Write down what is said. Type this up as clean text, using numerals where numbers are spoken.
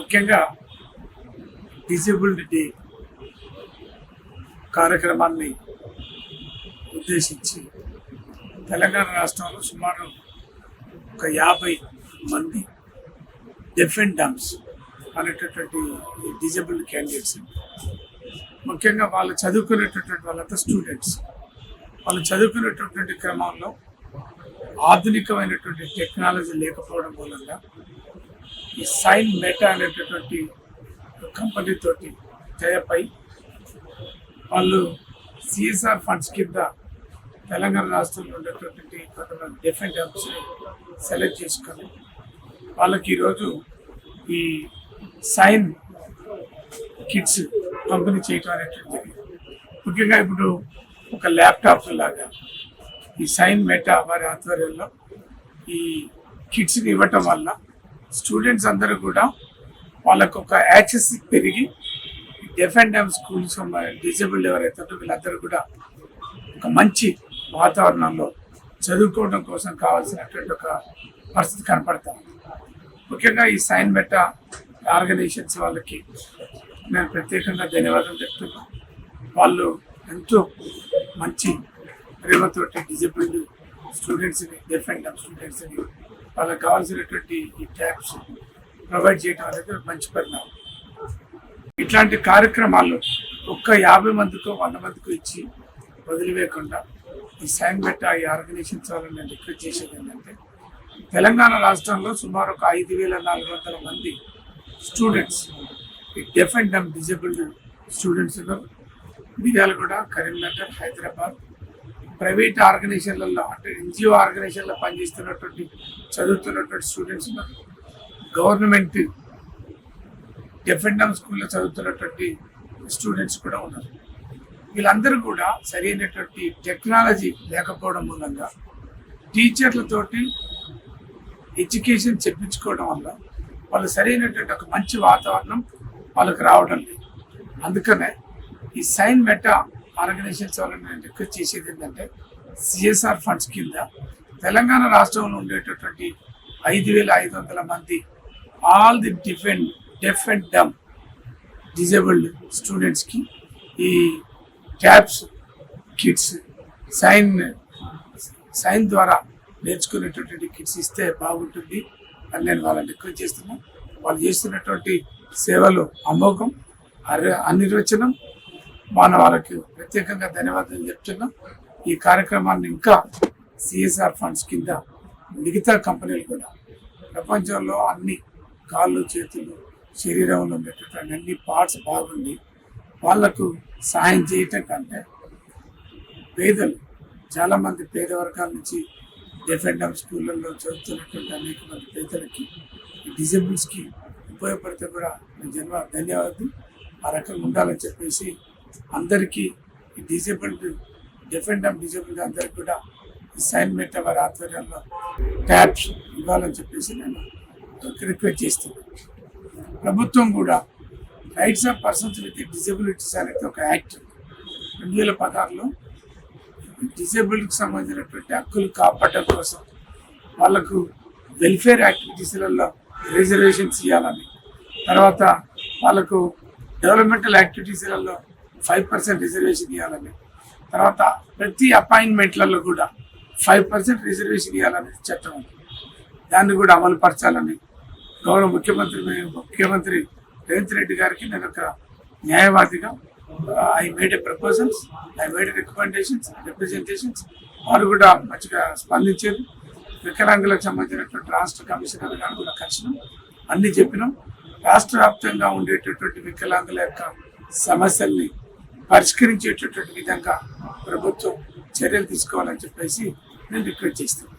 ముఖ్యంగా disabled day కార్యక్రమాన్ని ఉద్దేశించి తెలంగాణ రాష్ట్రంలో సుమారు ఒక 50 మంది డెఫ్ అండ్ డమ్స్ అనేటటువంటి డిజేబుల్డ్ క్యాండిడేట్స్, ముఖ్యంగా వాళ్ళు చదువుకునేటటువంటి వాళ్ళంతా స్టూడెంట్స్. వాళ్ళు చదువుకునేటటువంటి క్రమంలో ఆధునికమైనటువంటి టెక్నాలజీ లేకపోవడం మూలంగా ఈ సైన్ మెటా అనేటటువంటి కంపెనీతోటి టైఅప్ వాళ్ళు సిఎస్ఆర్ ఫండ్స్ కింద తెలంగాణ రాష్ట్రంలో ఉండేటటువంటి కొంతమంది డెఫ్ అండ్ డమ్స్ని సెలెక్ట్ చేసుకొని వాళ్ళకి ఈరోజు ఈ సైన్ కిట్స్ పంపిణీ చేయటం అనేటువంటిది. ముఖ్యంగా ఇప్పుడు ఒక ల్యాప్టాప్ లాగా ఈ సైన్ మెటా వారి ఆధ్వర్యంలో ఈ కిట్స్ని ఇవ్వటం వల్ల స్టూడెంట్స్ అందరూ కూడా వాళ్ళకు ఒక యాక్సెస్ పెరిగి deaf and dumb schools disabled ఎవరైతే వీళ్ళందరూ కూడా ఒక మంచి వాతావరణంలో చదువుకోవడం కోసం కావాల్సినటువంటి ఒక పరిస్థితి కనపడతాం. ముఖ్యంగా ఈ సైన్ మెటా ఆర్గనైజేషన్స్ వాళ్ళకి నేను ప్రత్యేకంగా ధన్యవాదాలు చెప్తున్నాను. వాళ్ళు ఎంతో మంచి ప్రేమతోటి డిజేబుల్డ్ స్టూడెంట్స్ని, డెఫ్ అండ్ డమ్ స్టూడెంట్స్ని వాళ్ళకి కావాల్సినటువంటి ఈ ట్యాబ్స్ ప్రొవైడ్ చేయడం అనేది మంచి పరిణామం. ఇట్లాంటి కార్యక్రమాలు ఒక్క 50 మందికో 100 మందికో ఇచ్చి వదిలివేయకుండా ఈ సైన్ మెటా ఈ ఆర్గనైజేషన్స్ వాళ్ళని నేను రిక్వెస్ట్ చేసేది ఏంటంటే, తెలంగాణ రాష్ట్రంలో సుమారు ఒక 5400 మంది స్టూడెంట్స్ ఈ deaf and dumb disabled students ఉన్నారు. మిర్యాలగూడ, కరీంనగర్, హైదరాబాద్ ప్రైవేట్ ఆర్గనైజేషన్లలో అంటే ఎన్జిఓ ఆర్గనైజేషన్లో పనిచేస్తున్నటువంటి చదువుతున్నటువంటి స్టూడెంట్స్ ఉన్నారు. గవర్నమెంట్ డెఫ్ అండ్ డమ్ స్కూల్లో చదువుతున్నటువంటి స్టూడెంట్స్ కూడా ఉన్నారు. వీళ్ళందరూ కూడా సరైనటువంటి టెక్నాలజీ లేకపోవడం మూలంగా టీచర్లతోటి ఎడ్యుకేషన్ చెప్పించుకోవడం వల్ల వాళ్ళు సరైనటువంటి ఒక మంచి వాతావరణం వాళ్ళకి రావడం లేదు. అందుకనే ఈ సైన్ మెటా ఆర్గనైజేషన్స్ వాళ్ళని నేను రిక్వెస్ట్ చేసేది ఏంటంటే, సిఎస్ఆర్ ఫండ్స్ కింద తెలంగాణ రాష్ట్రంలో ఉండేటటువంటి 5500 మంది all the deaf and dumb disabled స్టూడెంట్స్కి ఈ ట్యాబ్స్ కిట్స్ సైన్ ద్వారా నేర్చుకునేటటువంటి కిట్స్ ఇస్తే బాగుంటుంది అని నేను వాళ్ళని రిక్వెస్ట్ చేస్తున్నాను. వాళ్ళు చేస్తున్నటువంటి సేవలు అమోఘం, అనిర్వచనం. వాళ్ళకి ప్రత్యేకంగా ధన్యవాదాలు చెప్తున్నాం. ఈ కార్యక్రమాన్ని ఇంకా సిఎస్ఆర్ ఫండ్స్ కింద మిగతా కంపెనీలు కూడా ప్రపంచంలో అన్ని కాళ్ళు, చేతులు, శరీరంలో ఉండేటటువంటి అన్ని పార్ట్స్ బాగుండి వాళ్లకు సహాయం చేయటం కంటే పేదలు చాలామంది పేద వర్గాల నుంచి డెఫ్ అండ్ డమ్ స్కూళ్ళల్లో చదువుతున్నటువంటి అనేక మంది పేదలకి డిజేబుల్స్కి ఉపయోగపడితే కూడా నేను ధన్యవాదాలు ఆ రకంగా ఉండాలని చెప్పేసి అందరికీ ఈ disabled deaf and dumb disabled అందరికీ కూడా ఈ సైన్ మెటా వారి ఆధ్వర్యంలో ట్యాబ్స్ ఇవ్వాలని చెప్పేసి నేను రిక్వెస్ట్ చేస్తున్నాను. ప్రభుత్వం కూడా rights of persons with disabilities అనేది ఒక యాక్ట్ 2016లో డిజేబుల్డ్కి సంబంధించినటువంటి హక్కులు కాపాడడం కోసం వాళ్ళకు వెల్ఫేర్ యాక్టివిటీస్లలో రిజర్వేషన్స్ ఇవ్వాలని, తర్వాత వాళ్ళకు డెవలప్మెంటల్ యాక్టివిటీస్లలో 5% రిజర్వేషన్ ఇవ్వాలని, తర్వాత ప్రతి అపాయింట్మెంట్లలో కూడా 5% రిజర్వేషన్ ఇవ్వాలని చట్టం ఉంది. దాన్ని కూడా అమలు పరచాలని గౌరవ ముఖ్యమంత్రి రేవంత్ రెడ్డి గారికి నేను ఒక న్యాయవాదిగా I made A proposals, I made recommendations, representations. వారు కూడా మంచిగా స్పందించారు. వికలాంగులకు సంబంధించినటువంటి రాష్ట్ర కమిషనర్ గారు కూడా కలిసినాం, అన్నీ చెప్పినాం. రాష్ట్ర వ్యాప్తంగా ఉండేటటువంటి వికలాంగుల యొక్క సమస్యల్ని పరిష్కరించేటటువంటి విధంగా ప్రభుత్వం చర్యలు తీసుకోవాలని చెప్పేసి నేను రిక్వెస్ట్ చేస్తాను.